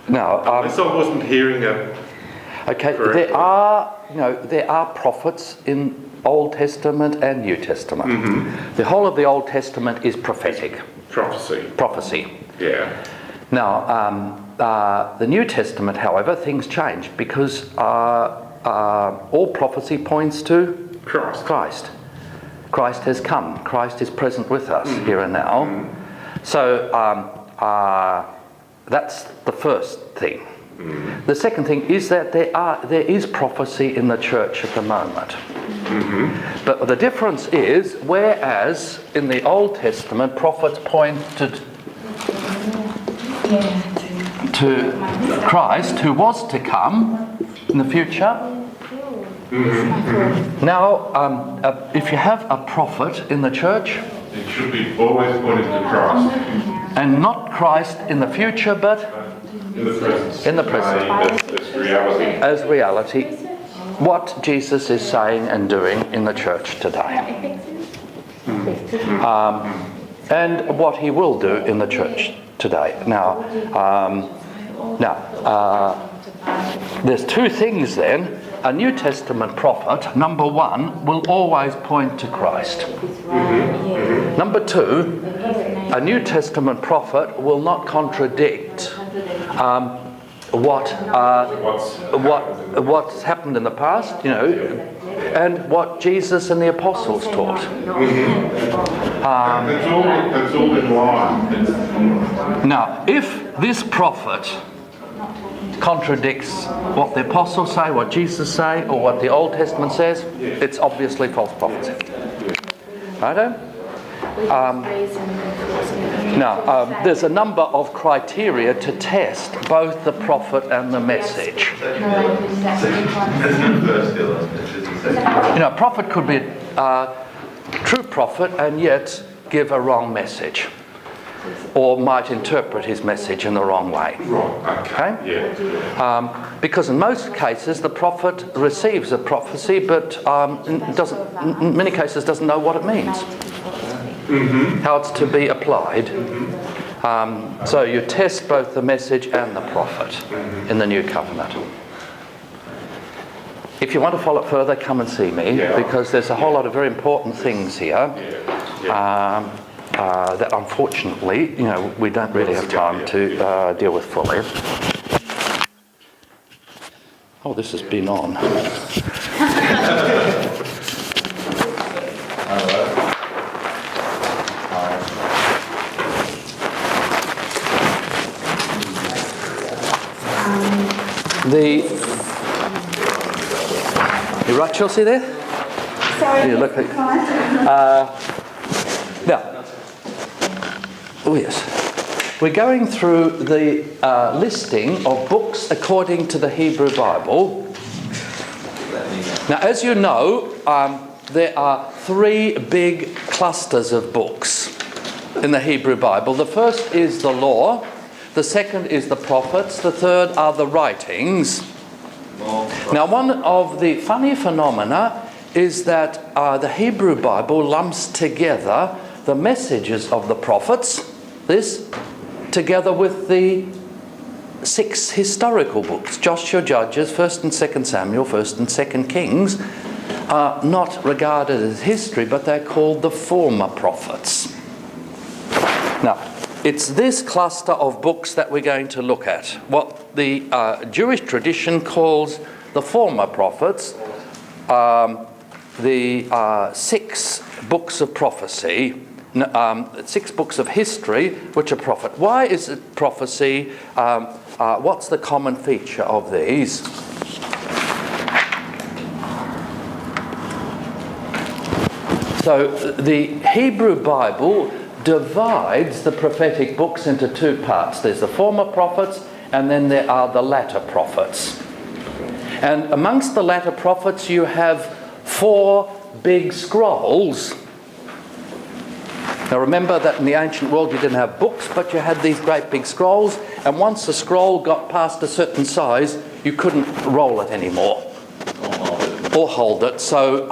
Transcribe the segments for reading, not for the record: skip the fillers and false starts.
Now, Unless I wasn't hearing a... okay, Correct. there are prophets in Old Testament and New Testament. The whole of the Old Testament is prophetic. Prophecy. Yeah. Now, the New Testament, however, things change because all prophecy points to Christ. Christ has come. Christ is present with us here and now. So that's the first thing. The second thing is that there is prophecy in the church at the moment. But the difference is, whereas in the Old Testament prophets pointed to Christ who was to come in the future, now if you have a prophet in the church, it should be always pointing to Christ. And not Christ in the future, but in the present. In the present. As reality. As reality, what Jesus is saying and doing in the church today. And what he will do in the church today. Now, there's two things then. A New Testament prophet, number one, will always point to Christ. Number two, a New Testament prophet will not contradict what's happened in the past, and what Jesus and the apostles taught. It's all in line. Now, if this prophet contradicts what the apostles say, what Jesus say, or what the Old Testament says, it's obviously false prophecy. Righto? Now, there's a number of criteria to test both the prophet and the message. A prophet could be a true prophet and yet give a wrong message, or might interpret his message in the wrong way. Okay? Yeah. Because in most cases the prophet receives a prophecy, but in many cases doesn't know what it means, how it's to be applied. So you test both the message and the prophet in the New Covenant. If you want to follow it further, come and see me, because there's a whole lot of very important things here. That unfortunately, we don't really have time to deal with fully. Oh, this has been on. You right, Chelsea, there? Sorry. You look now. Oh yes, we're going through the listing of books according to the Hebrew Bible. Now, as you know, there are three big clusters of books in the Hebrew Bible. The first is the Law, the second is the Prophets, the third are the writings. Now, one of the funny phenomena is that the Hebrew Bible lumps together the messages of the prophets, this, together with the 6 historical books, Joshua, Judges, 1st and 2nd Samuel, 1st and 2nd Kings, are not regarded as history, but they're called the former prophets. Now, it's this cluster of books that we're going to look at, what the Jewish tradition calls the former prophets, the 6 books of prophecy, 6 books of history, which are prophet. Why is it prophecy? What's the common feature of these? So the Hebrew Bible divides the prophetic books into 2 parts. There's the former prophets, and then there are the latter prophets. And amongst the latter prophets you have 4 big scrolls. Now remember that in the ancient world you didn't have books, but you had these great big scrolls, and once the scroll got past a certain size, you couldn't roll it anymore or hold it, so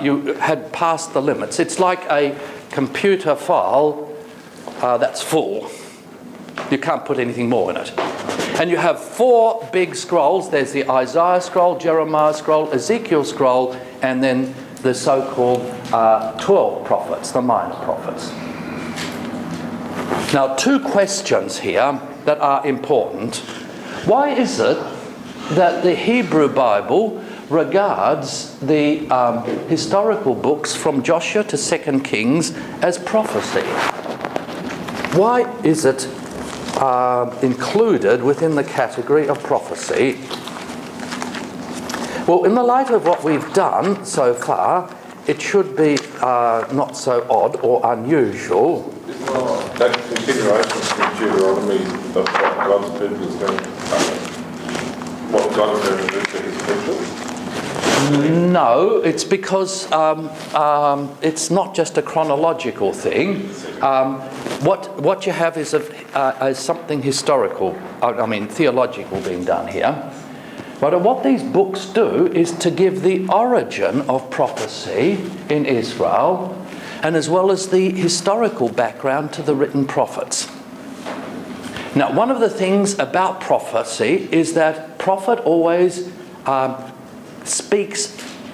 you had passed the limits. It's like a computer file that's full. You can't put anything more in it. And you have 4 big scrolls. There's the Isaiah scroll, Jeremiah scroll, Ezekiel scroll, and then the so-called 12 prophets, the minor prophets. Now, 2 questions here that are important. Why is it that the Hebrew Bible regards the historical books from Joshua to 2 Kings as prophecy? Why is it included within the category of prophecy? Well, in the light of what we've done so far, it should be not so odd or unusual. That consideration from Deuteronomy of what God's people is going to what God is going to do to his people? No, it's because it's not just a chronological thing. What you have is something historical, theological being done here. But what these books do is to give the origin of prophecy in Israel, and as well as the historical background to the written prophets. Now, one of the things about prophecy is that prophet always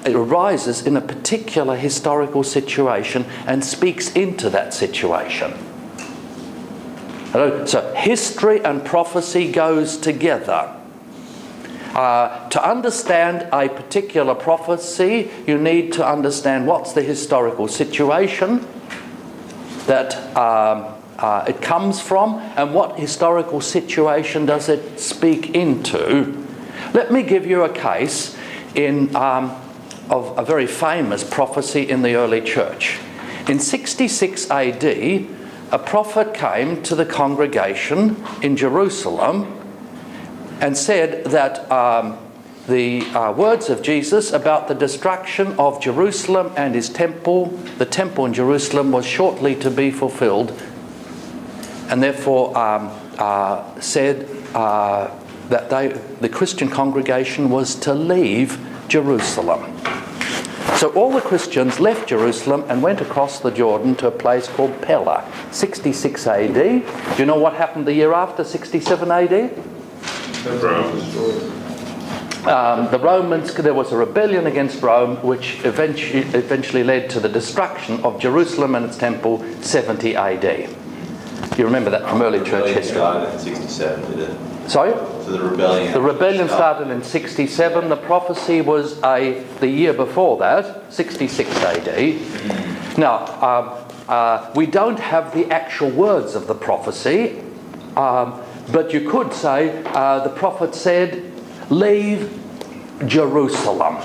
it arises in a particular historical situation and speaks into that situation. So history and prophecy goes together. To understand a particular prophecy, you need to understand what's the historical situation that it comes from, and what historical situation does it speak into. Let me give you a case of a very famous prophecy in the early church. In 66 AD, a prophet came to the congregation in Jerusalem and said that the words of Jesus about the destruction of Jerusalem and his temple, the temple in Jerusalem, was shortly to be fulfilled, and therefore said that the Christian congregation was to leave Jerusalem. So all the Christians left Jerusalem and went across the Jordan to a place called Pella, 66 AD. Do you know what happened the year after, 67 AD? The Romans, there was a rebellion against Rome, which eventually led to the destruction of Jerusalem and its temple, 70 AD. You remember that from early church history. Started in 67, did it? Sorry? So the rebellion. The rebellion started in 67. The prophecy was the year before that, 66 AD. Now, we don't have the actual words of the prophecy, but you could say the prophet said, "Leave Jerusalem."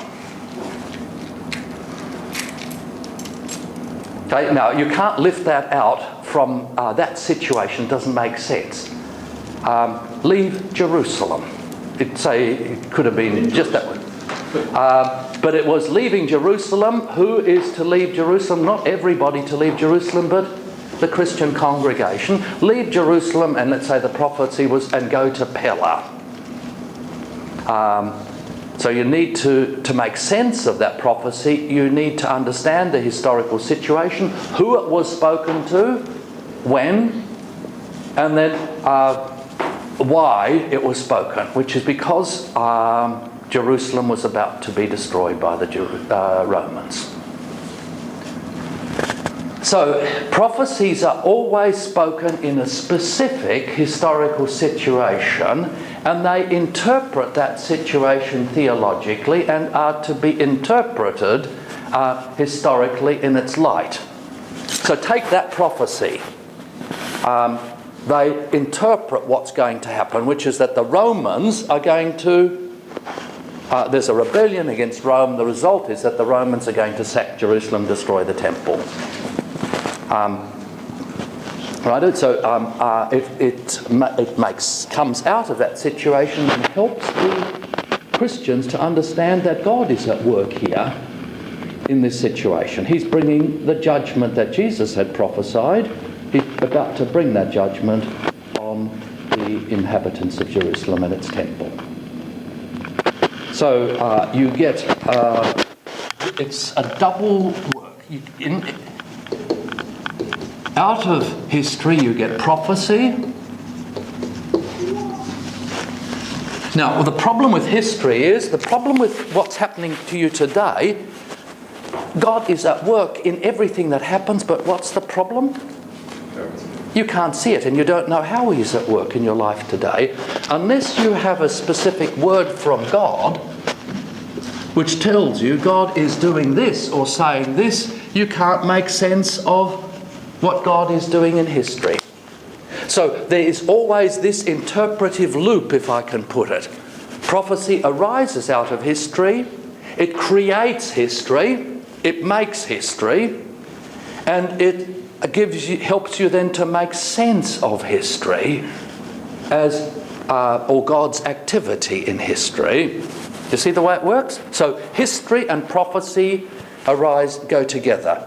Okay, now you can't lift that out from that situation. It doesn't make sense. Leave Jerusalem. It could have been just that one. But it was leaving Jerusalem. Who is to leave Jerusalem? Not everybody to leave Jerusalem, but the Christian congregation. Leave Jerusalem, and let's say the prophecy was, and go to Pella. So you need to make sense of that prophecy. You need to understand the historical situation, who it was spoken to, when, and then why it was spoken, which is because Jerusalem was about to be destroyed by the Romans. So prophecies are always spoken in a specific historical situation, and they interpret that situation theologically and are to be interpreted historically in its light. So take that prophecy. They interpret what's going to happen, which is that the Romans are going to... there's a rebellion against Rome. The result is that the Romans are going to sack Jerusalem, destroy the temple. Right? So it comes out of that situation and helps the Christians to understand that God is at work here in this situation. He's bringing the judgment that Jesus had prophesied. He's about to bring that judgment on the inhabitants of Jerusalem and its temple. So you get, it's a double work. Out of history you get prophecy, Now, the problem with history is, the problem with what's happening to you today, God is at work in everything that happens, but what's the problem? You can't see it, and you don't know how He's at work in your life today unless you have a specific word from God which tells you God is doing this or saying this. You can't make sense of what God is doing in history. So there is always this interpretive loop, if I can put it. Prophecy arises out of history, it creates history, it makes history, and it helps you then to make sense of history or God's activity in history. You see the way it works? So history and prophecy go together.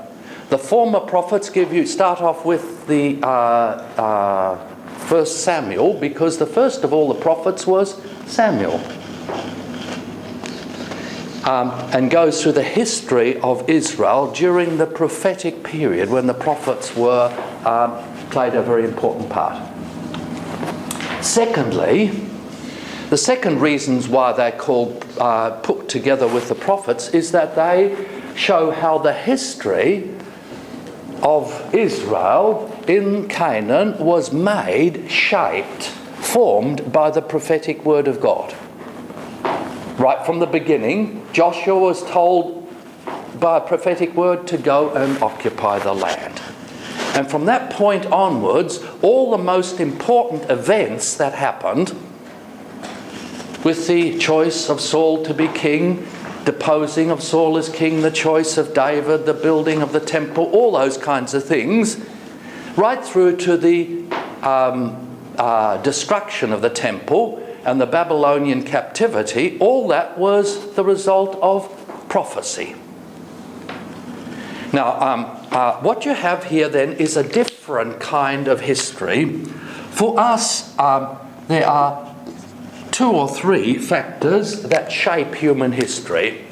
The former prophets start off with the 1 Samuel, because the first of all the prophets was Samuel. And goes through the history of Israel during the prophetic period when the prophets played a very important part. Secondly, the second reasons why they're called put together with the prophets is that they show how the history of Israel in Canaan was made, shaped, formed by the prophetic word of God. Right from the beginning, Joshua was told by a prophetic word to go and occupy the land. And from that point onwards, all the most important events that happened, with the choice of Saul to be king, deposing of Saul as king, the choice of David, the building of the temple, all those kinds of things, right through to the destruction of the temple and the Babylonian captivity, all that was the result of prophecy. Now, what you have here then is a different kind of history. For us, there are 2 or 3 factors that shape human history.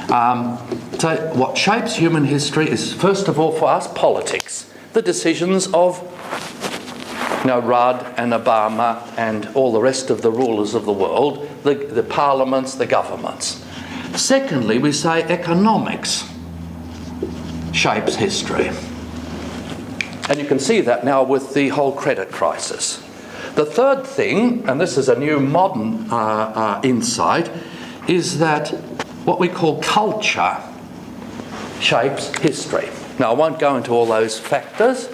So what shapes human history is, first of all, for us, politics. The decisions of Rudd and Obama and all the rest of the rulers of the world, the parliaments, the governments. Secondly, we say economics shapes history. And you can see that now with the whole credit crisis. The third thing, and this is a new modern insight, is that what we call culture shapes history. Now, I won't go into all those factors.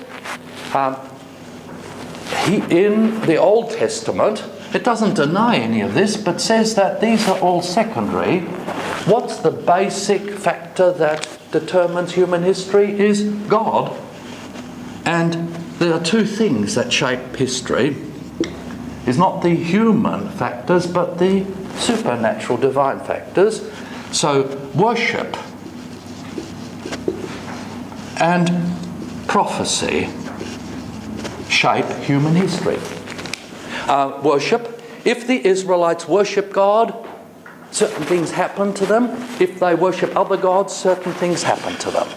In the Old Testament, it doesn't deny any of this, but says that these are all secondary. What's the basic factor that determines human history is God. And there are 2 things that shape history. It's not the human factors, but the supernatural divine factors. So worship and prophecy shape human history. Worship. If the Israelites worship God, certain things happen to them. If they worship other gods, certain things happen to them.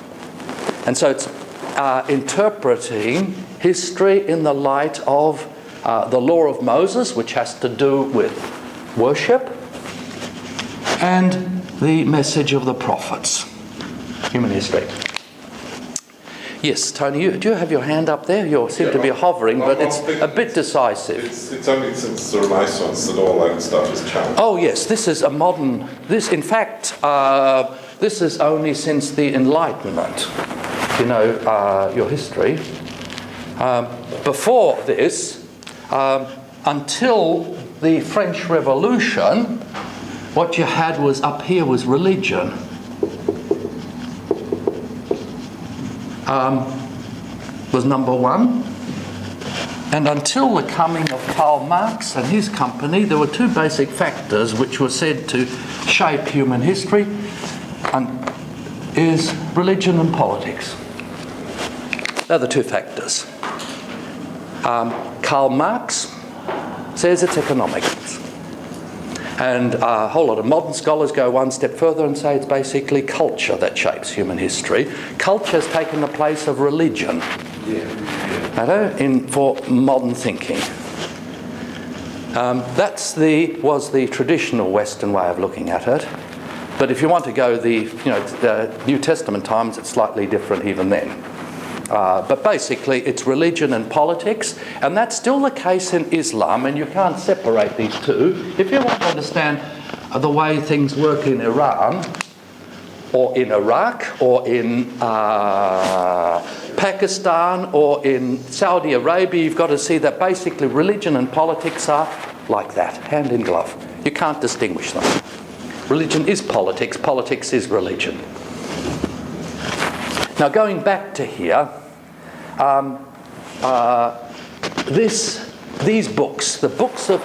And so it's interpreting history in the light of the law of Moses, which has to do with worship, and the message of the prophets. Human history. Yes, Tony, do you have your hand up there? You seem to be hovering, but it's a bit decisive. It's only since the Renaissance that all that stuff has changed. Oh yes, this is a modern... This is only since the Enlightenment. You know, your history. Before this, until the French Revolution, what you had was up here was religion. Was number 1. And until the coming of Karl Marx and his company, there were 2 basic factors which were said to shape human history, and is religion and politics. They're the 2 factors. Karl Marx says it's economics. And a whole lot of modern scholars go one step further and say it's basically culture that shapes human history. Culture has taken the place of religion, for modern thinking. was the traditional Western way of looking at it. But if you want to go the New Testament times, it's slightly different even then. But basically, it's religion and politics, and that's still the case in Islam, and you can't separate these two. If you want to understand the way things work in Iran, or in Iraq, or in Pakistan, or in Saudi Arabia, you've got to see that basically religion and politics are like that, hand in glove. You can't distinguish them. Religion is politics, politics is religion. Now, going back to here, these books, the books of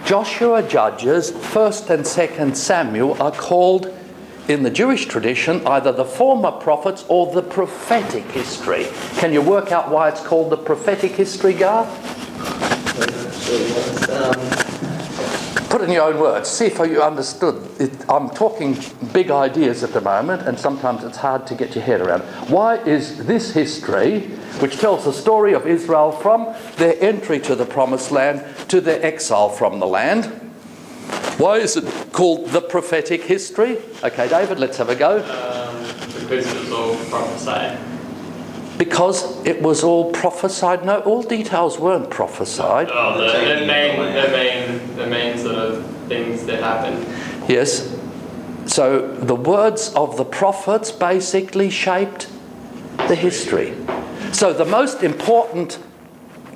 Joshua, Judges, 1st and 2nd Samuel, are called, in the Jewish tradition, either the former prophets or the prophetic history. Can you work out why it's called the prophetic history, Garth? Put it in your own words. See if you understood. I'm talking big ideas at the moment, and sometimes it's hard to get your head around. Why is this history, which tells the story of Israel from their entry to the Promised Land to their exile from the land, why is it called the prophetic history? Okay, David, let's have a go. Because it was all prophesied. Because it was all prophesied? No, all details weren't prophesied. Oh, the main sort of things that happened. Yes. So the words of the prophets basically shaped the history. So the most important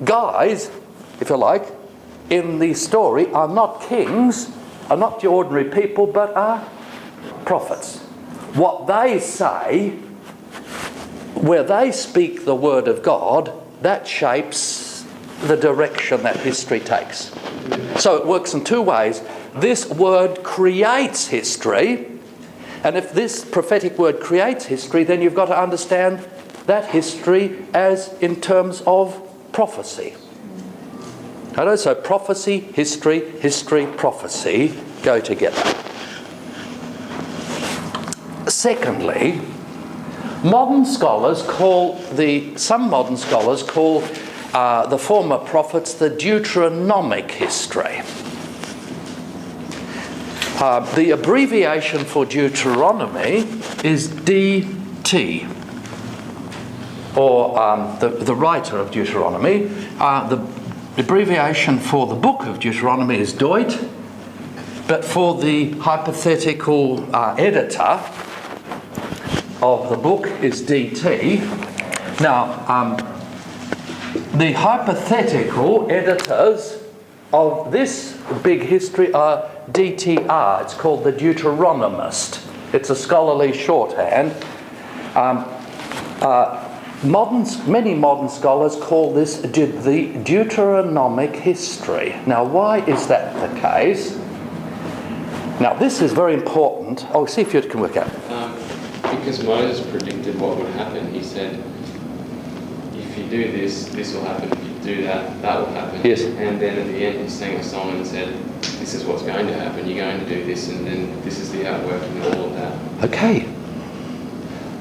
guys, if you like, in the story are not kings, are not your ordinary people, but are prophets. What they say, where they speak the word of God, that shapes the direction that history takes. So it works in two ways. This word creates history, and if this prophetic word creates history, then you've got to understand that history as in terms of prophecy. So prophecy, history, prophecy go together. Secondly, some modern scholars call the former prophets the Deuteronomic history. The abbreviation for Deuteronomy is DT, or the writer of Deuteronomy. The abbreviation for the book of Deuteronomy is Deut, but for the hypothetical editor of the book is DT. Now, the hypothetical editors of this big history are DTR. It's called the Deuteronomist. It's a scholarly shorthand. Many modern scholars call this the Deuteronomic history. Now, why is that the case? Now, this is very important. Oh, see if you can work out. Because Moses predicted what would happen. He said, if you do this, this will happen. If you do that, that will happen. Yes. And then at the end, he sang a song and said, this is what's going to happen. You're going to do this, and then this is the outworking of all of that. Okay.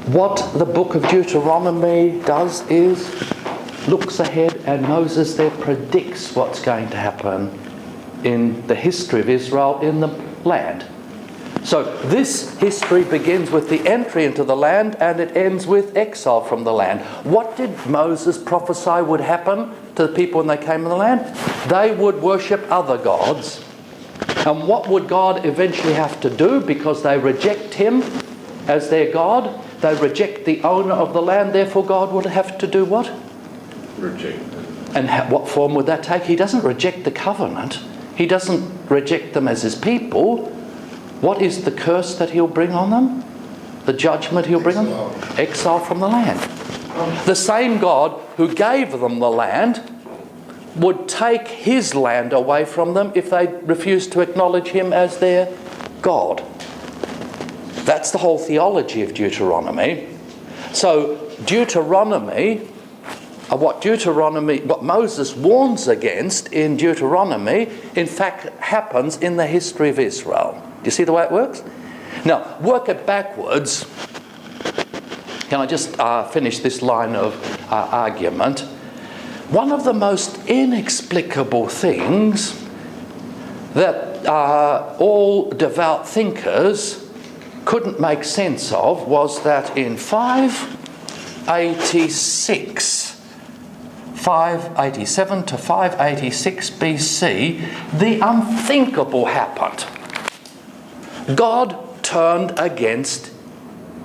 What the book of Deuteronomy does is looks ahead, and Moses there predicts what's going to happen in the history of Israel in the land. So this history begins with the entry into the land, and it ends with exile from the land. What did Moses prophesy would happen to the people when they came in the land? They would worship other gods. And what would God eventually have to do? Because they reject him as their God, they reject the owner of the land, therefore God would have to do what? Reject. And what form would that take? He doesn't reject the covenant. He doesn't reject them as his people. What is the curse that he'll bring on them? The judgment he'll bring on them? Exile from the land. The same God who gave them the land would take his land away from them if they refused to acknowledge him as their God. That's the whole theology of Deuteronomy. So Deuteronomy, what Moses warns against in Deuteronomy, in fact happens in the history of Israel. Do you see the way it works? Now, work it backwards. Can I just finish this line of argument? One of the most inexplicable things that all devout thinkers couldn't make sense of was that in 587 to 586 BC, the unthinkable happened. God turned against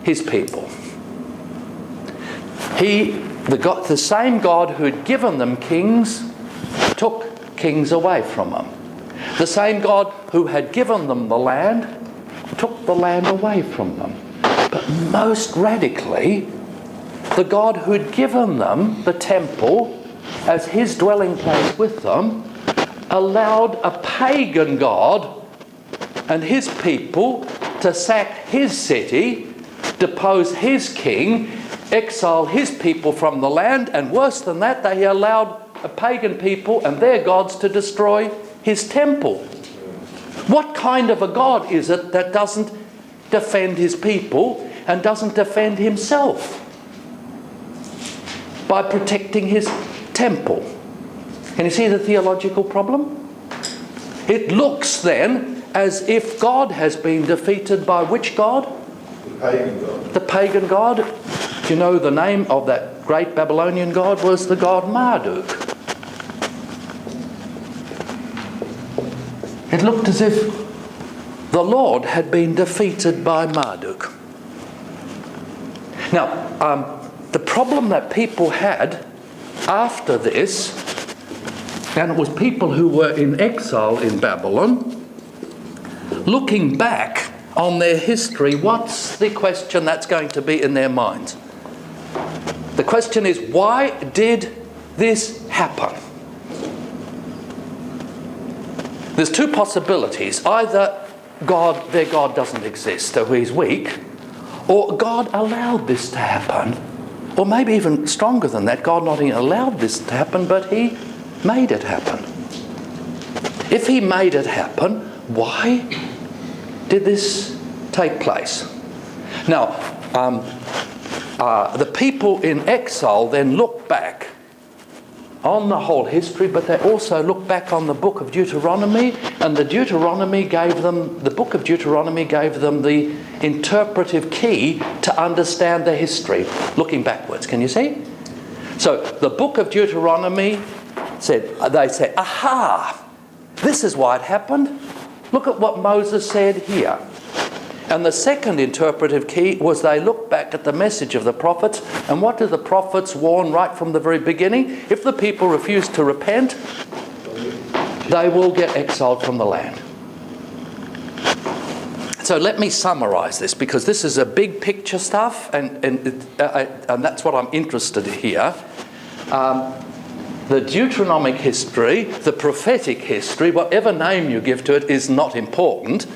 his people. The same God who had given them kings took kings away from them. The same God who had given them the land took the land away from them. But most radically, the God who had given them the temple as his dwelling place with them allowed a pagan God and his people to sack his city, depose his king, exile his people from the land, and worse than that, they allowed a pagan people and their gods to destroy his temple. What kind of a God is it that doesn't defend his people and doesn't defend himself by protecting his temple? Can you see the theological problem? It looks then as if God has been defeated by which God? The pagan God. The pagan God. Do you know the name of that great Babylonian god was the god Marduk? It looked as if the Lord had been defeated by Marduk. Now, the problem that people had after this, and it was people who were in exile in Babylon, looking back on their history, what's the question that's going to be in their minds? The question is, why did this happen? There's two possibilities. Either their God doesn't exist, so he's weak, or God allowed this to happen. Or maybe even stronger than that, God not only allowed this to happen, but he made it happen. If he made it happen, why did this take place? Now, the people in exile then look back on the whole history, but they also look back on the book of Deuteronomy, and the book of Deuteronomy gave them the interpretive key to understand the history, looking backwards. Can you see? So the book of Deuteronomy they said, aha, this is why it happened. Look at what Moses said here. And the second interpretive key was they looked back at the message of the prophets, and what did the prophets warn right from the very beginning? If the people refuse to repent, they will get exiled from the land. So let me summarize this, because this is a big picture stuff, and that's what I'm interested in here. The Deuteronomic history, the prophetic history, whatever name you give to it, is not important.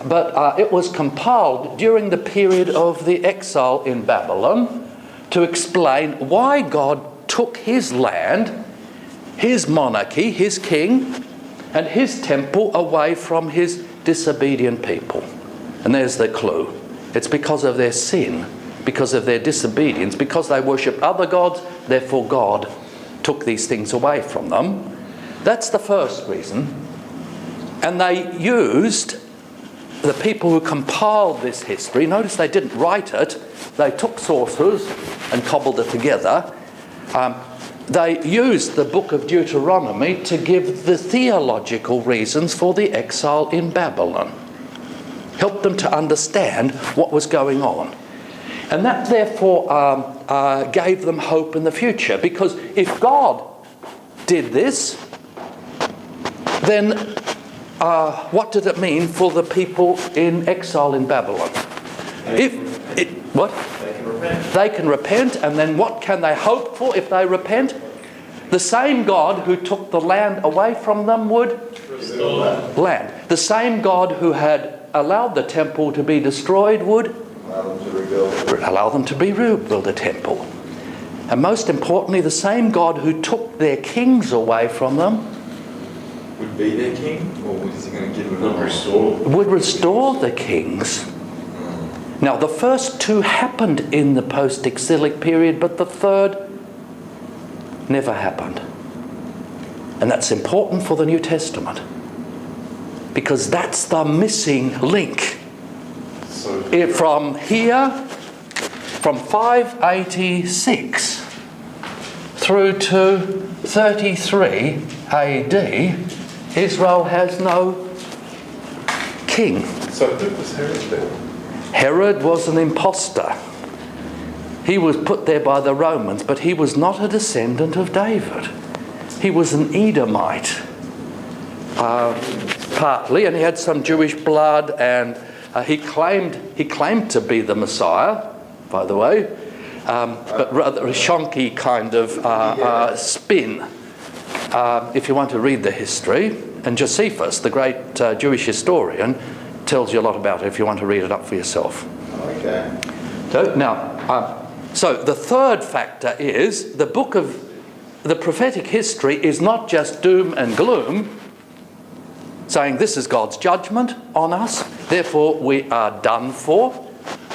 But it was compiled during the period of the exile in Babylon to explain why God took his land, his monarchy, his king, and his temple away from his disobedient people. And there's the clue. It's because of their sin, because of their disobedience, because they worship other gods, therefore God took these things away from them. That's the first reason. And they used... the people who compiled this history, notice they didn't write it, they took sources and cobbled it together. They used the book of Deuteronomy to give the theological reasons for the exile in Babylon. Helped them to understand what was going on. And that therefore gave them hope in the future, because if God did this, then what did it mean for the people in exile in Babylon? They can repent. They can repent, and then what can they hope for if they repent? The same God who took the land away from them would Restore. land. The same God who had allowed the temple to be destroyed would allow them to rebuild the temple. And most importantly, the same God who took their kings away from them Would be their king, or is he going to give them Would restore. would restore the kings. Now, the first two happened in the post-exilic period, but the third never happened. And that's important for the New Testament. because that's the missing link. So, From here, from 586 through to 33 AD, Israel has no king. so who was Herod then? Herod was an impostor. He was put there by the Romans, but he was not a descendant of David. He was an Edomite, partly, and he had some Jewish blood, and he claimed to be the Messiah, by the way, but rather a shonky kind of spin. If you want to read the history, and Josephus, the great Jewish historian, tells you a lot about it if you want to read it up for yourself. Okay. So now, so the third factor is the book of the prophetic history is not just doom and gloom, saying this is God's judgment on us, therefore we are done for.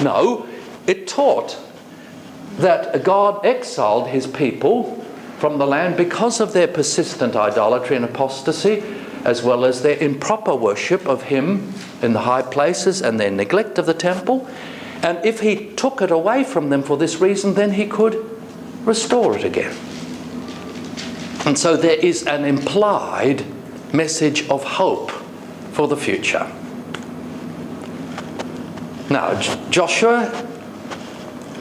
No, it taught that God exiled his people from the land because of their persistent idolatry and apostasy, as well as their improper worship of him in the high places and their neglect of the temple. And if he took it away from them for this reason, then he could restore it again. And so there is an implied message of hope for the future. Now, Joshua,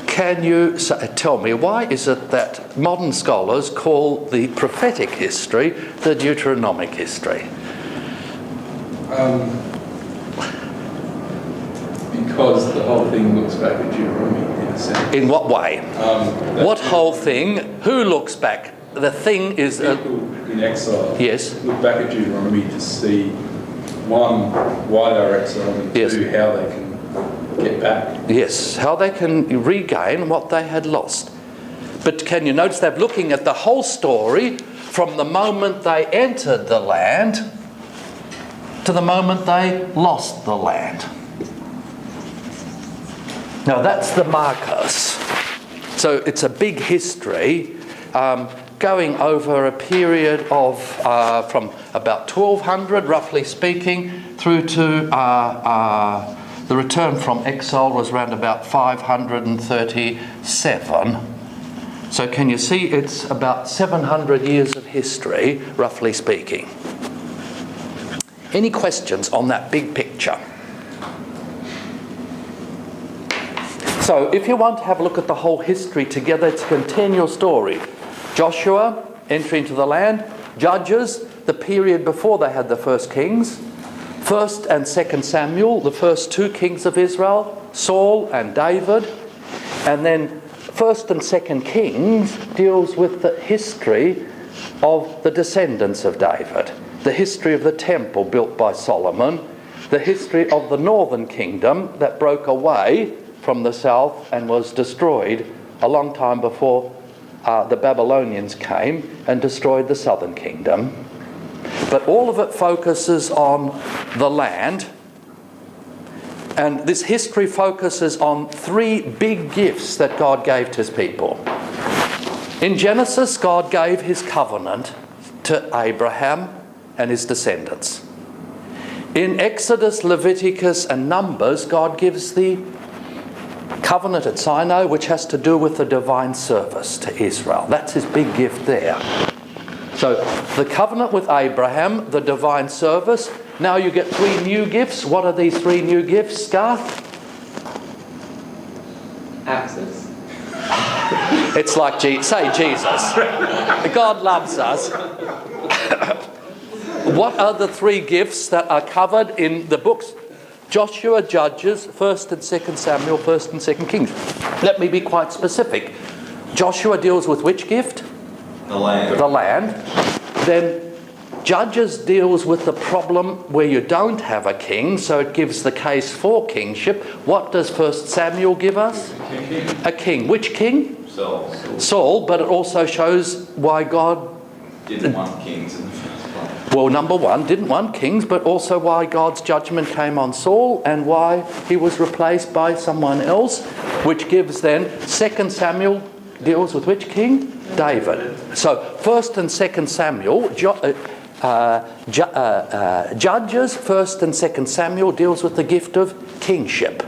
can you tell me, why is it that modern scholars call the prophetic history the Deuteronomic history? Because the whole thing looks back at Deuteronomy in a sense. In what way? That What whole thing? Who looks back? The thing is... people in exile yes. look back at Deuteronomy to see, one, why they're exiled, and Yes. two, how they can get back. Yes, how they can regain what they had lost. But can you notice they're looking at the whole story from the moment they entered the land to the moment they lost the land. Now that's the markers. So it's a big history going over a period of from about 1200, roughly speaking, through to the return from exile was around about 537. So can you see it's about 700 years of history, roughly speaking. Any questions on that big picture? So if you want to have a look at the whole history together, it's a continual story. Joshua, entry into the land. Judges, the period before they had the first kings. 1st and 2nd Samuel, the first two kings of Israel, Saul and David. And then 1st and 2nd Kings deals with the history of the descendants of David. The history of the temple built by Solomon. The history of the northern kingdom that broke away from the south and was destroyed a long time before the Babylonians came and destroyed the southern kingdom. But all of it focuses on the land. And this history focuses on three big gifts that God gave to his people. In Genesis, God gave his covenant to Abraham and his descendants. In Exodus, Leviticus, and Numbers, God gives the covenant at Sinai, which has to do with the divine service to Israel. That's his big gift there. So the covenant with Abraham, the divine service. Now you get three new gifts. What are these three new gifts, Garth? Access. It's like, say Jesus. God loves us. What are the three gifts that are covered in the books? Joshua, Judges, 1st and 2nd Samuel, 1st and 2nd Kings. Let me be quite specific. Joshua deals with which gift? The land. The land. Then Judges deals with the problem where you don't have a king, so it gives the case for kingship. What does 1st Samuel give us? A king. Which king? Saul, but it also shows why God Didn't want kings in the first place. well, number one, didn't want kings, but also why God's judgment came on Saul and why he was replaced by someone else, which gives then 2nd Samuel deals with which king? David. So 1st and 2nd Samuel, Judges, 1st and 2nd Samuel, deals with the gift of kingship.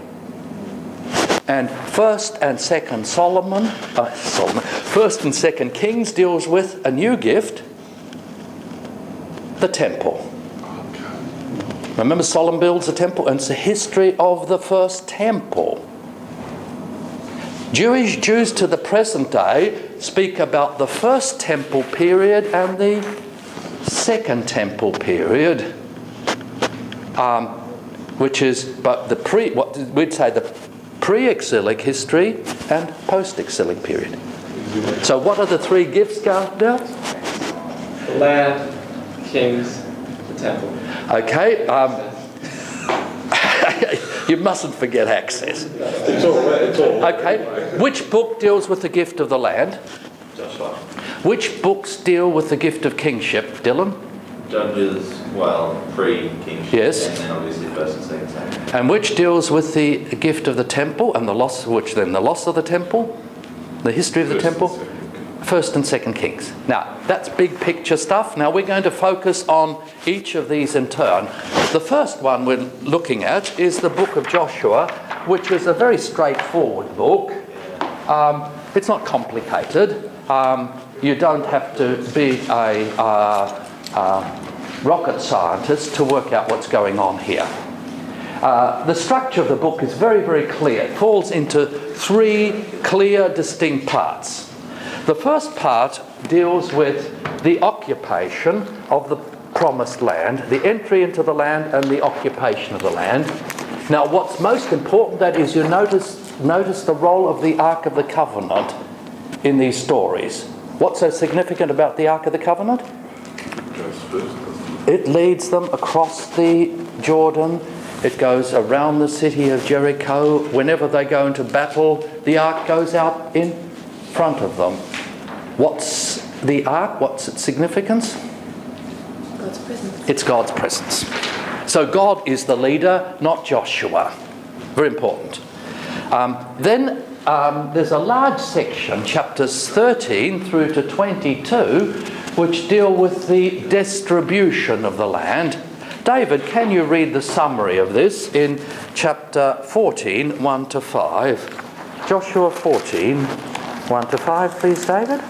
And 1st and 2nd Solomon, 1st and 2nd Kings deals with a new gift, the temple. Remember, Solomon builds a temple, and it's the history of the first temple. Jews to the present day speak about the first temple period and the second temple period, which is but what we'd say the pre-exilic history and post-exilic period. So, what are the three gifts, Gardner? The land, kings, the temple. Okay. You mustn't forget access. It's all. Okay. Which book deals with the gift of the land? Joshua. Which books deal with the gift of kingship, Dylan? Judges, well, pre-kingship. Yes. And then obviously 1st and 2nd Samuel. And which deals with the gift of the temple and the loss of the temple? The history of the temple? 1st and 2nd Kings. Now, that's big picture stuff. Now, we're going to focus on each of these in turn. The first one we're looking at is the book of Joshua, which is a very straightforward book. It's not complicated. You don't have to be a rocket scientist to work out what's going on here. The structure of the book is very, very clear. It falls into three clear, distinct parts. The first part deals with the occupation of the promised land, the entry into the land and the occupation of the land. Now, what's most important that is you notice the role of the Ark of the Covenant in these stories. What's so significant about the Ark of the Covenant? It leads them across the Jordan. It goes around the city of Jericho. Whenever they go into battle, the Ark goes out in front of them. What's the Ark? What's its significance? God's presence. It's God's presence. So God is the leader, not Joshua. Very important. Then there's a large section, chapters 13 through to 22, which deal with the distribution of the land. David, can you read the summary of this in chapter 14, 1 to 5? Joshua 14, 1 to 5, please, David.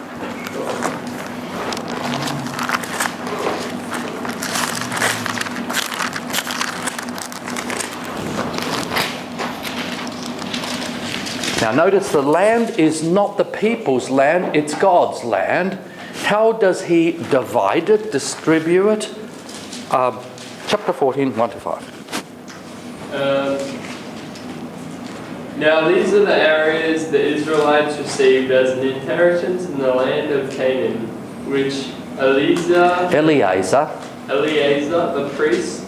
Now notice the land is not the people's land, it's God's land. How does he divide it, distribute it? Chapter 14, 1 to 5. Now these are the areas the Israelites received as an inheritance in the land of Canaan, which Eleazar the priest,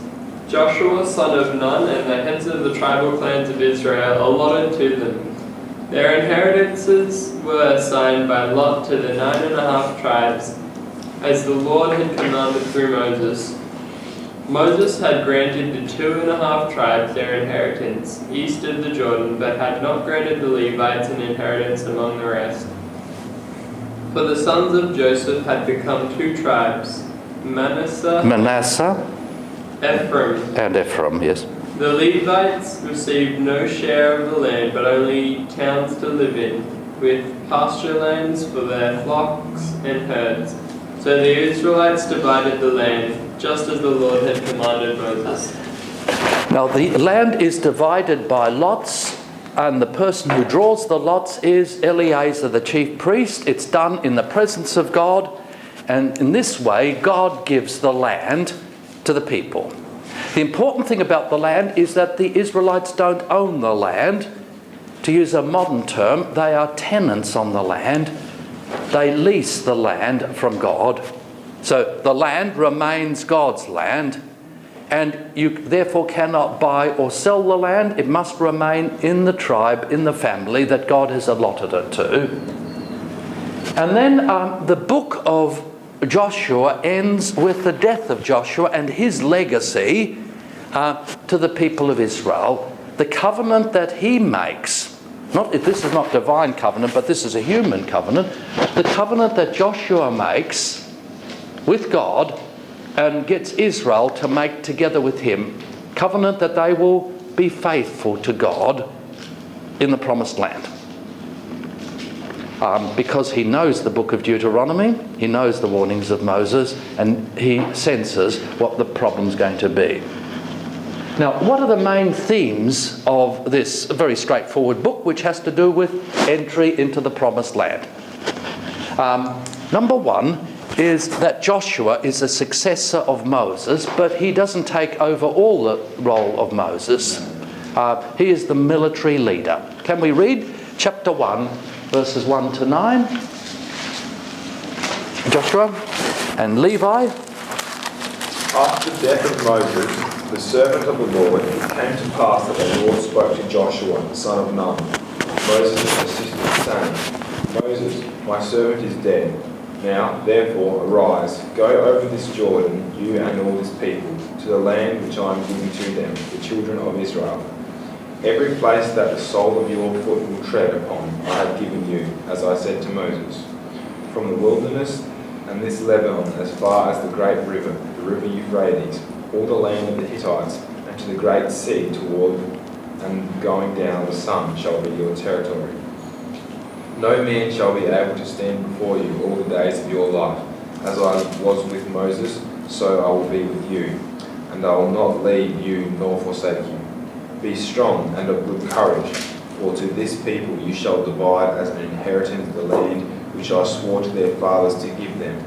Joshua son of Nun, and the heads of the tribal clans of Israel allotted to them. Their inheritances were assigned by lot to the 9.5 tribes, as the Lord had commanded through Moses. Moses had granted the 2.5 tribes their inheritance east of the Jordan, but had not granted the Levites an inheritance among the rest. For the sons of Joseph had become 2 tribes, Manasseh, and Ephraim, yes. The Levites received no share of the land, but only towns to live in, with pasture lands for their flocks and herds. So the Israelites divided the land, just as the Lord had commanded Moses. Now the land is divided by lots, and the person who draws the lots is Eleazar the chief priest. It's done in the presence of God, and in this way God gives the land to the people. The important thing about the land is that the Israelites don't own the land. To use a modern term, they are tenants on the land. They lease the land from God. So the land remains God's land, and you therefore cannot buy or sell the land. It must remain in the tribe, in the family that God has allotted it to. And then the book of Joshua ends with the death of Joshua and his legacy to the people of Israel. The covenant that he makes, this is not divine covenant, but this is a human covenant. The covenant that Joshua makes with God and gets Israel to make together with him covenant that they will be faithful to God in the promised land. Because he knows the book of Deuteronomy, he knows the warnings of Moses, and he senses what the problem's going to be. Now, what are the main themes of this very straightforward book, which has to do with entry into the promised land? Number one is that Joshua is a successor of Moses, but he doesn't take over all the role of Moses. He is the military leader. Can we read chapter 1, verses 1 to 9? Joshua and Levi. After the death of Moses, the servant of the Lord, it came to pass that the Lord spoke to Joshua, the son of Nun, Moses' assistant, saying, Moses, my servant is dead. Now, therefore, arise, go over this Jordan, you and all this people, to the land which I am giving to them, the children of Israel. Every place that the sole of your foot will tread upon, I have given you, as I said to Moses. From the wilderness and this Lebanon, as far as the great river, the river Euphrates, all the land of the Hittites, and to the great sea toward and going down the sun shall be your territory. No man shall be able to stand before you all the days of your life. As I was with Moses, so I will be with you, and I will not leave you nor forsake you. Be strong and of good courage, for to this people you shall divide as an inheritance the land which I swore to their fathers to give them.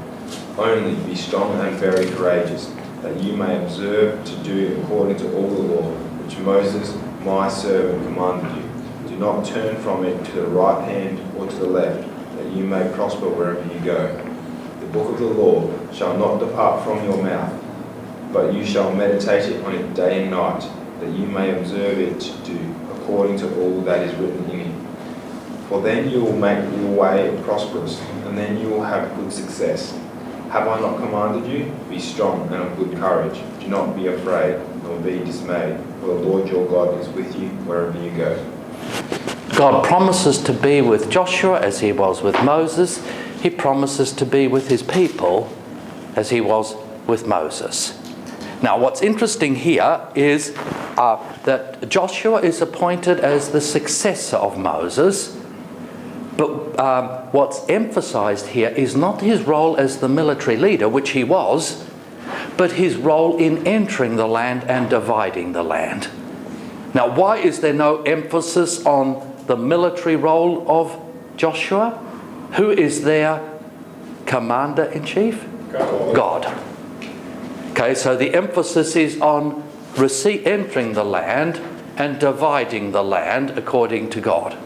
Only be strong and very courageous, that you may observe to do according to all the law which Moses, my servant, commanded you. Do not turn from it to the right hand or to the left, that you may prosper wherever you go. The book of the law shall not depart from your mouth, but you shall meditate it on it day and night, that you may observe it to do according to all that is written in it. For then you will make your way prosperous, and then you will have good success. Have I not commanded you? Be strong and of good courage. Do not be afraid, nor be dismayed, for the Lord your God is with you wherever you go. God promises to be with Joshua as he was with Moses. He promises to be with his people as he was with Moses. Now, what's interesting here is that Joshua is appointed as the successor of Moses, but what's emphasized here is not his role as the military leader, which he was, but his role in entering the land and dividing the land. Now, why is there no emphasis on the military role of Joshua? Who is their commander-in-chief? God. Okay, so the emphasis is on entering the land and dividing the land according to God.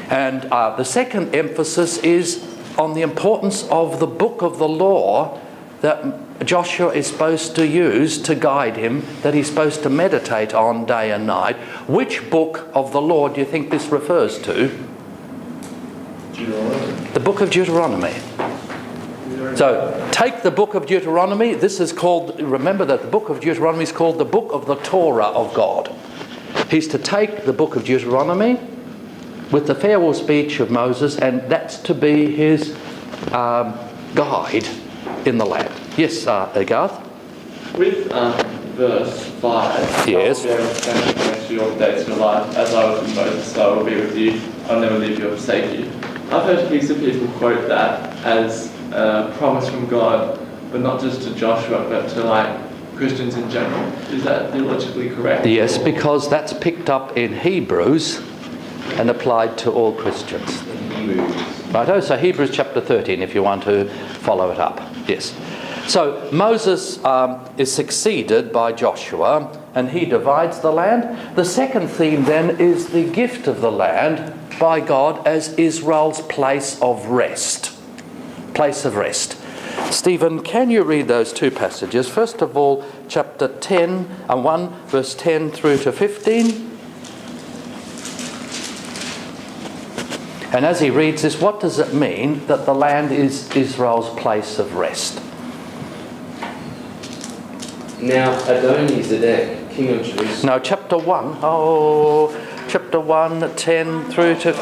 And the second emphasis is on the importance of the book of the law that Joshua is supposed to use to guide him, that he's supposed to meditate on day and night. Which book of the law do you think this refers to? Deuteronomy. The book of Deuteronomy. So take the book of Deuteronomy. This is called, remember that the book of Deuteronomy is called the book of the Torah of God. He's to take the book of Deuteronomy with the farewell speech of Moses, and that's to be his guide in the land. Yes, Garth? With verse 5, Yes. I will be able to stand with you the rest of your days of your life. As I was with Moses, so I will be with you. I'll never leave you or forsake you. I've heard heaps of people quote that as a promise from God, but not just to Joshua, but to Christians in general. Is that theologically correct? Yes, because that's picked up in Hebrews and applied to all Christians. Righto, so Hebrews chapter 13, if you want to follow it up. Yes. So Moses is succeeded by Joshua, and he divides the land. The second theme then is the gift of the land by God as Israel's place of rest. Place of rest. Stephen, can you read those two passages? First of all, chapter 10 and 1, verse 10 through to 15. And as he reads this, what does it mean that the land is Israel's place of rest? Now Adoni-Zedek, king of Jerusalem. No, chapter 1. Oh, chapter 1, 10 through to...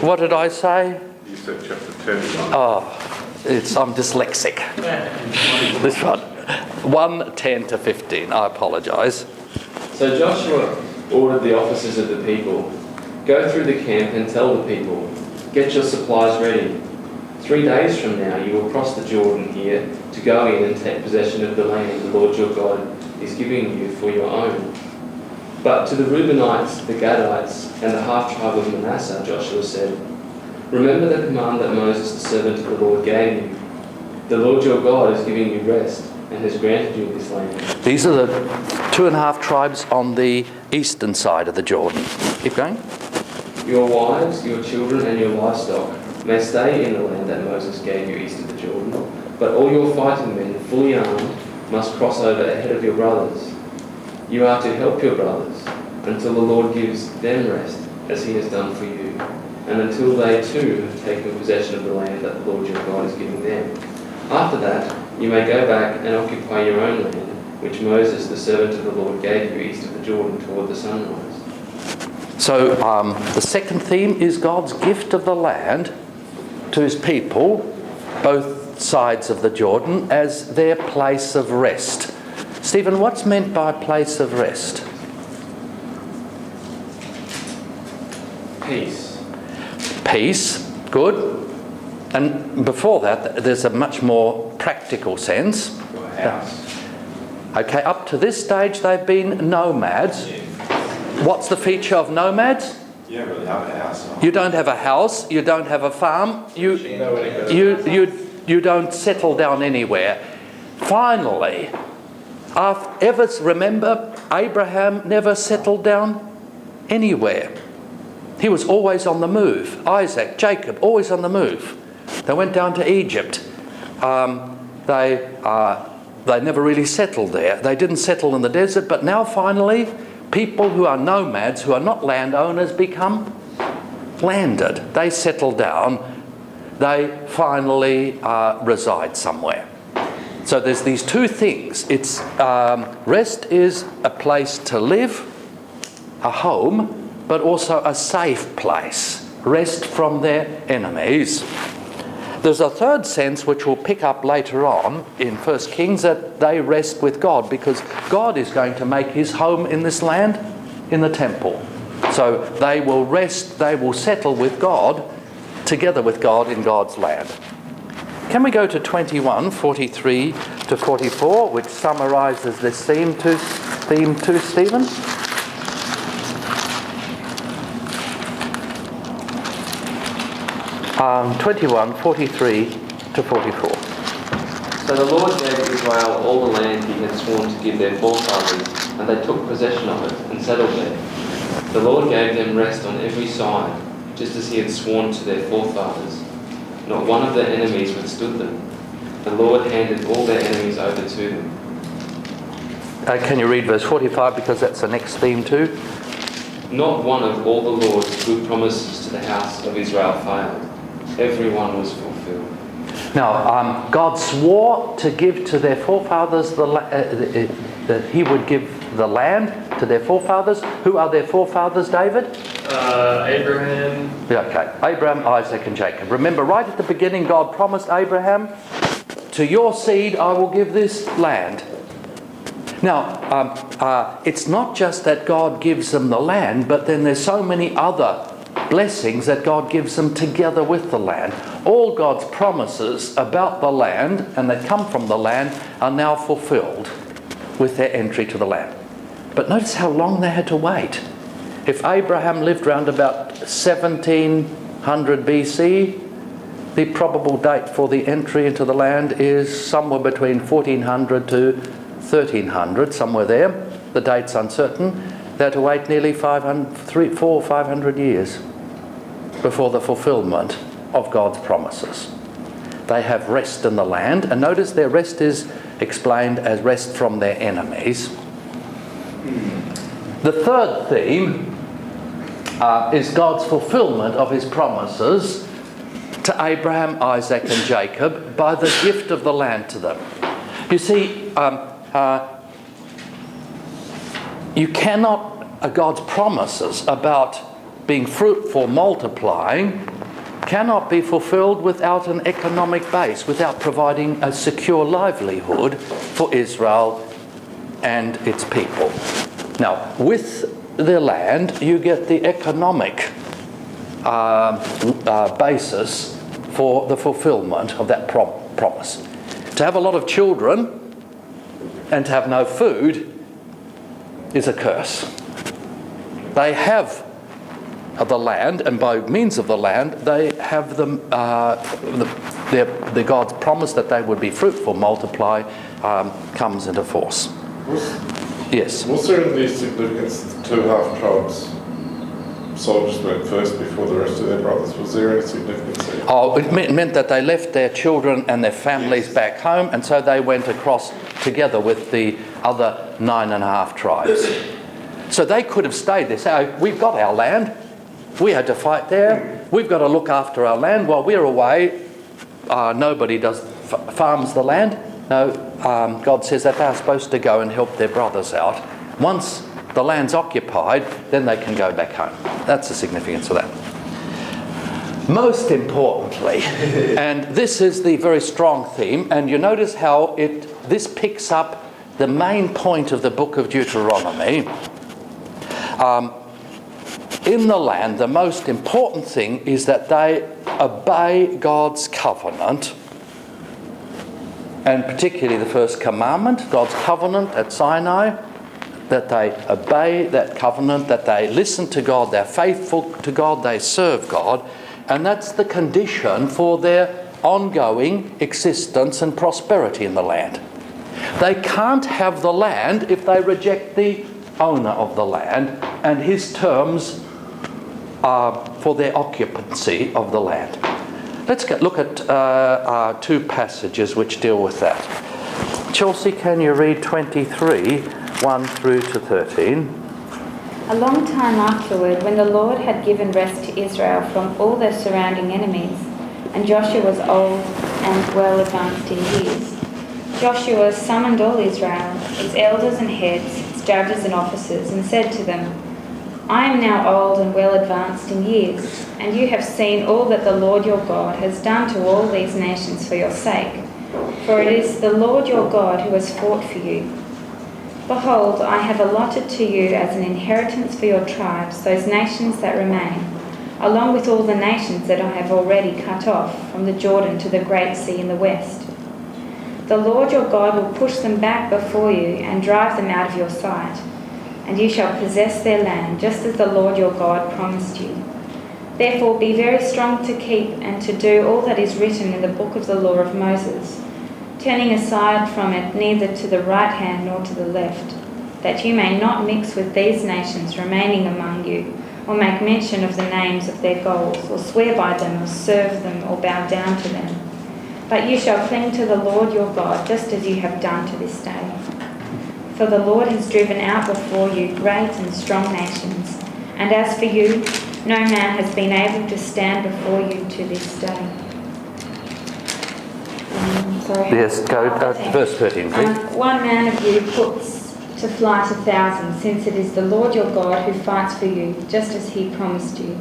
What did I say? You said chapter 10. Oh, I'm dyslexic. This one. 1:10 to 15. I apologise. So Joshua ordered the officers of the people, "Go through the camp and tell the people, get your supplies ready. 3 days from now you will cross the Jordan here to go in and take possession of the land the Lord your God is giving you for your own." But to the Reubenites, the Gadites, and the half-tribe of Manasseh, Joshua said, "Remember the command that Moses, the servant of the Lord, gave you. The Lord your God is giving you rest and has granted you this land." These are the 2.5 tribes on the eastern side of the Jordan. Keep going. "Your wives, your children, and your livestock may stay in the land that Moses gave you east of the Jordan, but all your fighting men, fully armed, must cross over ahead of your brothers. You are to help your brothers until the Lord gives them rest, as he has done for you, and until they too have taken possession of the land that the Lord your God is giving them. After that, you may go back and occupy your own land, which Moses, the servant of the Lord, gave you east of the Jordan toward the sunrise." So the second theme is God's gift of the land to his people, both sides of the Jordan, as their place of rest. Stephen, what's meant by place of rest? Peace. Peace, good. And before that, there's a much more practical sense. Your house. Okay, up to this stage, they've been nomads. What's the feature of nomads? You don't really have a house. You don't have a house, you don't have a farm, you don't settle down anywhere. Finally, remember, Abraham never settled down anywhere. He was always on the move. Isaac, Jacob, always on the move. They went down to Egypt. They never really settled there. They didn't settle in the desert, but now finally, people who are nomads, who are not landowners, become landed. They settle down. They finally reside somewhere. So there's these two things. It's rest is a place to live, a home, but also a safe place. Rest from their enemies. There's a third sense which we'll pick up later on in 1 Kings, that they rest with God because God is going to make his home in this land, in the temple. So they will rest, they will settle with God, together with God in God's land. Can we go to 21:43 to 44, which summarises this theme to Stephen? Um, 21:43 to 44. So the Lord gave Israel all the land he had sworn to give their forefathers, and they took possession of it and settled there. The Lord gave them rest on every side, just as he had sworn to their forefathers. Not one of their enemies withstood them. The Lord handed all their enemies over to them. Can you read verse 45, because that's the next theme too? Not one of all the Lord's good promises to the house of Israel failed. Every one was fulfilled. Now, God swore to give to their forefathers that he would give the land to their forefathers. Who are their forefathers, David? Abraham. Yeah, okay. Abraham, Isaac and Jacob. Remember, right at the beginning, God promised Abraham, to your seed I will give this land. Now, it's not just that God gives them the land, but then there's so many other blessings that God gives them together with the land. All God's promises about the land and that come from the land are now fulfilled with their entry to the land. But notice how long they had to wait. If Abraham lived around about 1700 BC, the probable date for the entry into the land is somewhere between 1400 to 1300, somewhere there. The date's uncertain. They had to wait nearly 400 or 500 years before the fulfillment of God's promises. They have rest in the land, and notice their rest is explained as rest from their enemies. The third theme is God's fulfillment of his promises to Abraham, Isaac and Jacob by the gift of the land to them. You see, you cannot, God's promises about being fruitful, multiplying, cannot be fulfilled without an economic base, without providing a secure livelihood for Israel and its people. Now, with the land, you get the economic basis for the fulfillment of that promise. To have a lot of children and to have no food is a curse. They have the land, and by means of the land, they have the God's promise that they would be fruitful, multiply, comes into force. Yes. Was there any significance that the 2 half tribes soldiers went first before the rest of their brothers? Was there any significance there? Oh, it meant that they left their children and their families back home, and so they went across together with the other 9.5 tribes. So they could have stayed there. So we've got our land. We had to fight there. We've got to look after our land while we're away. Nobody farms the land. No, God says that they're supposed to go and help their brothers out. Once the land's occupied, then they can go back home. That's the significance of that. Most importantly, and this is the very strong theme, and you notice how this picks up the main point of the book of Deuteronomy. In the land, the most important thing is that they obey God's covenant, and particularly the first commandment, God's covenant at Sinai, that they obey that covenant, that they listen to God, they're faithful to God, they serve God, and that's the condition for their ongoing existence and prosperity in the land. They can't have the land if they reject the owner of the land and his terms for their occupancy of the land. Let's look at 2 passages which deal with that. Chelsea, can you read 23, 1 through to 13? A long time afterward, when the Lord had given rest to Israel from all their surrounding enemies, and Joshua was old and well advanced in years, Joshua summoned all Israel, its elders and heads, its judges and officers, and said to them, I am now old and well advanced in years, and you have seen all that the Lord your God has done to all these nations for your sake. For it is the Lord your God who has fought for you. Behold, I have allotted to you as an inheritance for your tribes those nations that remain, along with all the nations that I have already cut off, from the Jordan to the great sea in the west. The Lord your God will push them back before you and drive them out of your sight, and you shall possess their land, just as the Lord your God promised you. Therefore be very strong to keep and to do all that is written in the book of the law of Moses, turning aside from it neither to the right hand nor to the left, that you may not mix with these nations remaining among you, or make mention of the names of their gods, or swear by them, or serve them, or bow down to them. But you shall cling to the Lord your God, just as you have done to this day. For the Lord has driven out before you great and strong nations, and as for you, no man has been able to stand before you to this day. Yes, go verse 13, please. One man of you puts to flight 1,000, since it is the Lord your God who fights for you, just as he promised you.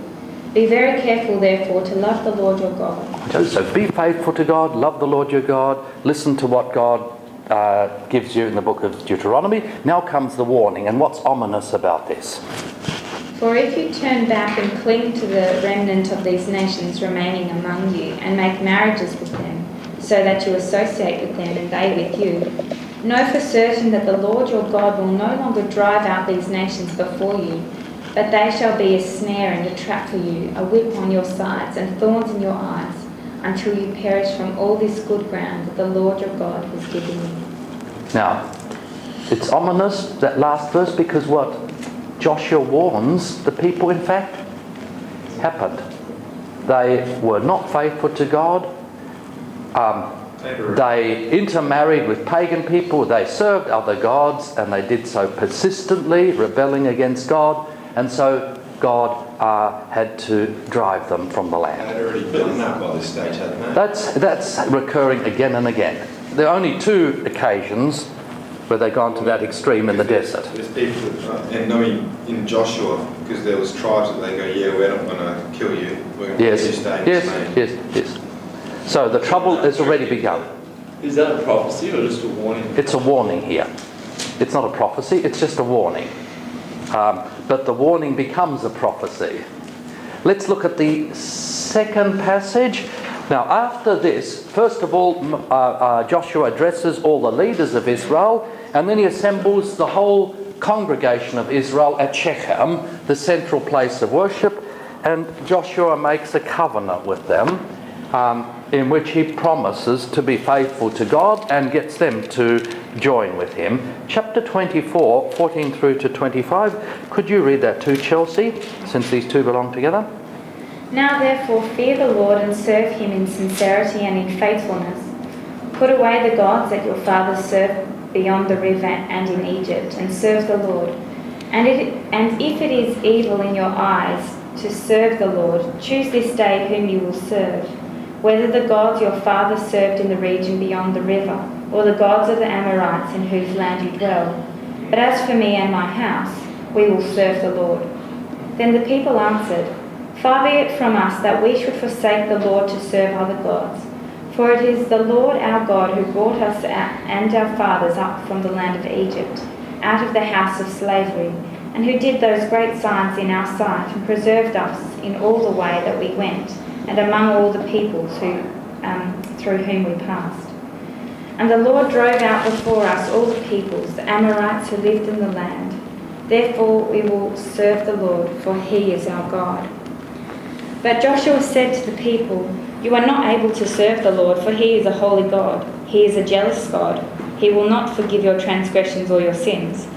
Be very careful, therefore, to love the Lord your God. So be faithful to God, love the Lord your God, listen to what God gives you in the book of Deuteronomy. Now comes the warning, and what's ominous about this? For if you turn back and cling to the remnant of these nations remaining among you, and make marriages with them, so that you associate with them and they with you, know for certain that the Lord your God will no longer drive out these nations before you, but they shall be a snare and a trap for you, a whip on your sides and thorns in your eyes, until you perish from all this good ground that the Lord your God has given you. Now, it's ominous, that last verse, because what Joshua warns the people, in fact, happened. They were not faithful to God. They intermarried with pagan people. They served other gods, and they did so persistently, rebelling against God. And so God had to drive them from the land. They'd already done that by this stage, hadn't they? That's recurring again and again. There are only 2 occasions where they've gone to that extreme in the desert. There's people, and knowing in Joshua, because there was tribes that they go, yeah, we're not going to kill you. We're going to let you stay in this land. Yes. So the trouble has already begun. Is that a prophecy or just a warning? It's a warning here. It's not a prophecy, it's just a warning. But the warning becomes a prophecy. Let's look at the second passage. Now, after this, first of all, Joshua addresses all the leaders of Israel, and then he assembles the whole congregation of Israel at Shechem, the central place of worship, and Joshua makes a covenant with them in which he promises to be faithful to God and gets them to join with him. Chapter 24, 14 through to 25. Could you read that too, Chelsea, since these two belong together? Now therefore fear the Lord and serve him in sincerity and in faithfulness. Put away the gods that your fathers served beyond the river and in Egypt, and serve the Lord. And if it is evil in your eyes to serve the Lord, choose this day whom you will serve, whether the gods your fathers served in the region beyond the river, or the gods of the Amorites in whose land you dwell. But as for me and my house, we will serve the Lord. Then the people answered, Far be it from us that we should forsake the Lord to serve other gods. For it is the Lord our God who brought us and our fathers up from the land of Egypt, out of the house of slavery, and who did those great signs in our sight and preserved us in all the way that we went, and among all the peoples through whom we passed. And the Lord drove out before us all the peoples, the Amorites who lived in the land. Therefore we will serve the Lord, for he is our God. But Joshua said to the people, You are not able to serve the Lord, for he is a holy God. He is a jealous God. He will not forgive your transgressions or your sins.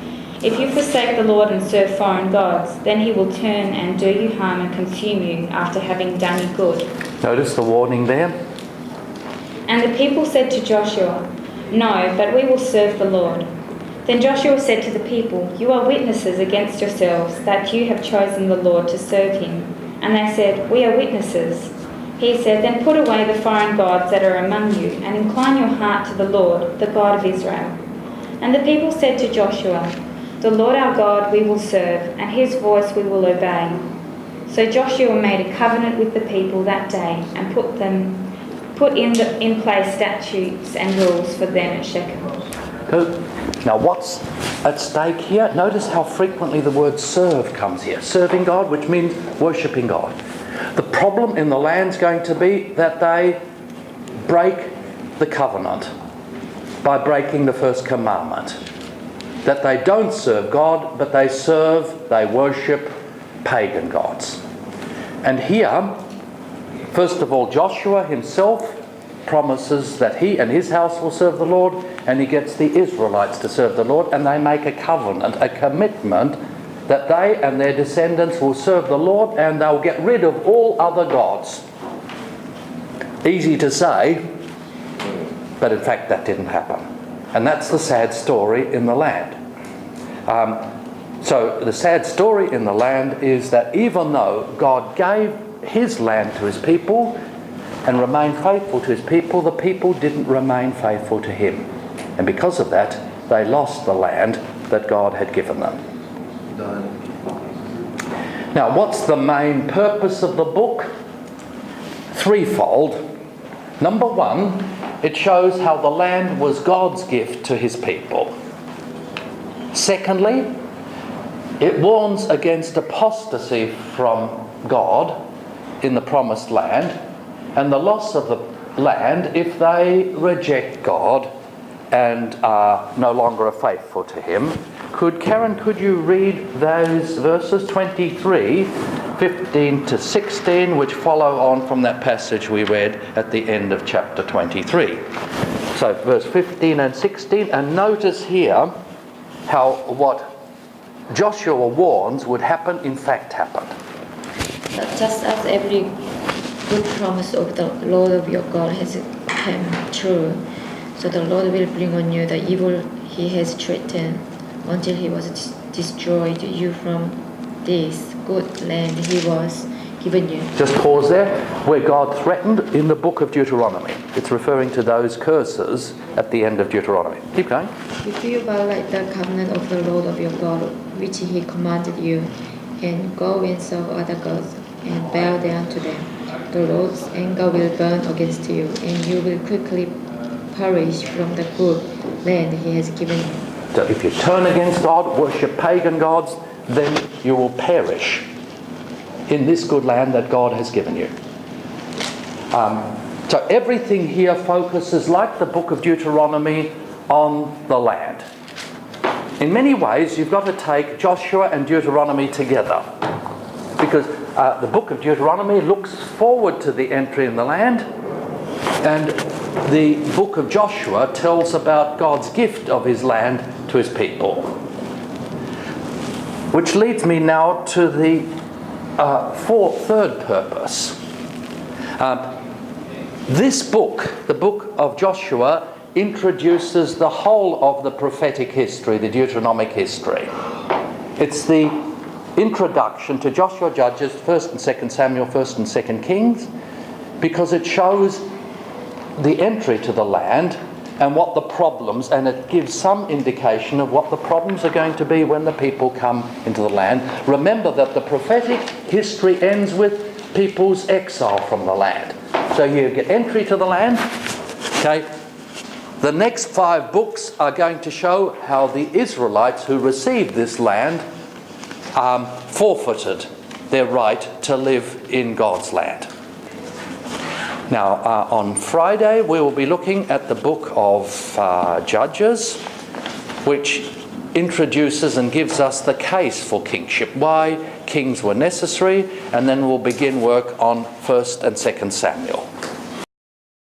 If you forsake the Lord and serve foreign gods, then he will turn and do you harm and consume you after having done you good. Notice the warning there. And the people said to Joshua, No, but we will serve the Lord. Then Joshua said to the people, You are witnesses against yourselves that you have chosen the Lord to serve him. And they said, We are witnesses. He said, Then put away the foreign gods that are among you, and incline your heart to the Lord, the God of Israel. And the people said to Joshua, The Lord our God we will serve, and his voice we will obey. So Joshua made a covenant with the people that day, and put in place statutes and rules for them at Shechem. Now what's at stake here? Notice how frequently the word serve comes here. Serving God, which means worshipping God. The problem in the land's going to be that they break the covenant by breaking the first commandment. That they don't serve God, but they worship pagan gods. And here, first of all, Joshua himself promises that he and his house will serve the Lord, and he gets the Israelites to serve the Lord, and they make a covenant, a commitment that they and their descendants will serve the Lord and they'll get rid of all other gods. Easy to say, but in fact that didn't happen. And that's the sad story in the land. So the sad story in the land is that even though God gave his land to his people and remained faithful to his people, the people didn't remain faithful to him. And because of that, they lost the land that God had given them. Now, what's the main purpose of the book? Threefold. Number one, it shows how the land was God's gift to his people. Secondly, it warns against apostasy from God in the promised land and the loss of the land if they reject God and are no longer faithful to him. Karen, could you read those verses 23, 15 to 16, which follow on from that passage we read at the end of chapter 23. So verse 15 and 16, and notice here how what Joshua warns would happen, in fact happened. Just as every good promise of the Lord of your God has come true, so the Lord will bring on you the evil he has threatened, until he was destroyed you from this good land he was given you. Just pause there. Where God threatened in the book of Deuteronomy. It's referring to those curses at the end of Deuteronomy. Keep going. If you violate the covenant of the Lord of your God, which he commanded you, and go and serve other gods, and bow down to them, the Lord's anger will burn against you, and you will quickly perish from the good land he has given you. So if you turn against God, worship pagan gods, then you will perish in this good land that God has given you. So everything here focuses, like the book of Deuteronomy, on the land. In many ways, you've got to take Joshua and Deuteronomy together, because the book of Deuteronomy looks forward to the entry in the land, and the book of Joshua tells about God's gift of his land to his people. Which leads me now to the third purpose. This book, the book of Joshua, introduces the whole of the prophetic history, the Deuteronomic history. It's the introduction to Joshua, Judges, 1st and 2nd Samuel, 1st and 2nd Kings, because it shows the entry to the land and what the problems, and it gives some indication of what the problems are going to be when the people come into the land. Remember that the prophetic history ends with people's exile from the land. So you get entry to the land. Okay. The next 5 books are going to show how the Israelites who received this land forfeited their right to live in God's land. Now, on Friday, we will be looking at the book of Judges, which introduces and gives us the case for kingship, why kings were necessary, and then we'll begin work on 1st and 2nd Samuel.